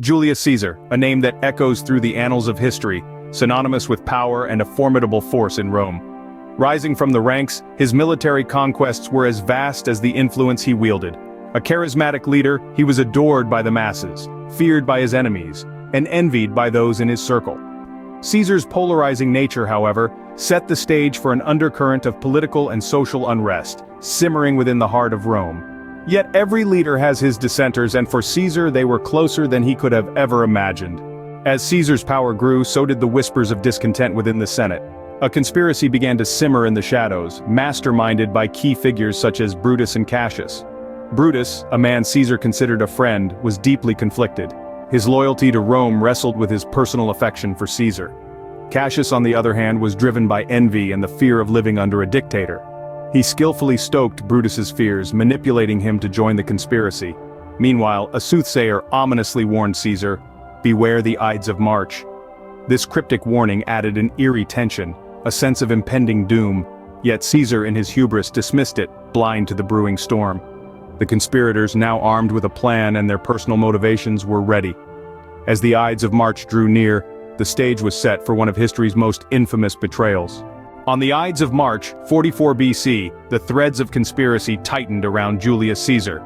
Julius Caesar, a name that echoes through the annals of history, synonymous with power and a formidable force in Rome. Rising from the ranks, his military conquests were as vast as the influence he wielded. A charismatic leader, he was adored by the masses, feared by his enemies, and envied by those in his circle. Caesar's polarizing nature, however, set the stage for an undercurrent of political and social unrest, simmering within the heart of Rome. Yet every leader has his dissenters, and for Caesar they were closer than he could have ever imagined. As Caesar's power grew, so did the whispers of discontent within the Senate. A conspiracy began to simmer in the shadows, masterminded by key figures such as Brutus and Cassius. Brutus, a man Caesar considered a friend, was deeply conflicted. His loyalty to Rome wrestled with his personal affection for Caesar. Cassius, on the other hand, was driven by envy and the fear of living under a dictator. He skillfully stoked Brutus's fears, manipulating him to join the conspiracy. Meanwhile, a soothsayer ominously warned Caesar, "Beware the Ides of March." This cryptic warning added an eerie tension, a sense of impending doom, yet Caesar in his hubris dismissed it, blind to the brewing storm. The conspirators, now armed with a plan and their personal motivations, were ready. As the Ides of March drew near, the stage was set for one of history's most infamous betrayals. On the Ides of March, 44 BC, the threads of conspiracy tightened around Julius Caesar.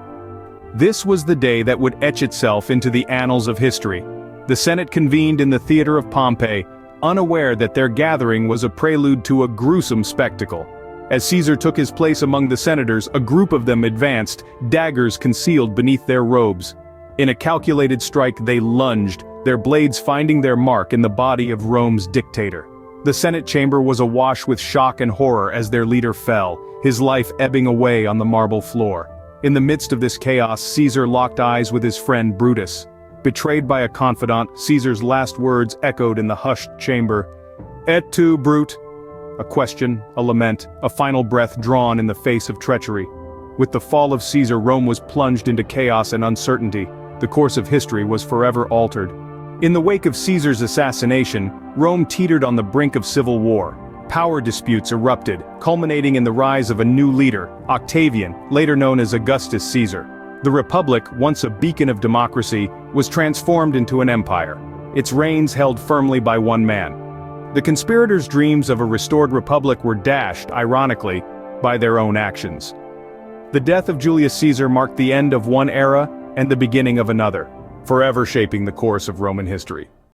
This was the day that would etch itself into the annals of history. The Senate convened in the theater of Pompeii, unaware that their gathering was a prelude to a gruesome spectacle. As Caesar took his place among the senators, a group of them advanced, daggers concealed beneath their robes. In a calculated strike they lunged, their blades finding their mark in the body of Rome's dictator. The Senate chamber was awash with shock and horror as their leader fell, his life ebbing away on the marble floor. In the midst of this chaos, Caesar locked eyes with his friend Brutus. Betrayed by a confidant, Caesar's last words echoed in the hushed chamber. "Et tu, Brute?" A question, a lament, a final breath drawn in the face of treachery. With the fall of Caesar, Rome was plunged into chaos and uncertainty. The course of history was forever altered. In the wake of Caesar's assassination, Rome teetered on the brink of civil war. Power disputes erupted, culminating in the rise of a new leader, Octavian, later known as Augustus Caesar. The Republic, once a beacon of democracy, was transformed into an empire, its reins held firmly by one man. The conspirators' dreams of a restored republic were dashed, ironically, by their own actions. The death of Julius Caesar marked the end of one era and the beginning of another, forever shaping the course of Roman history.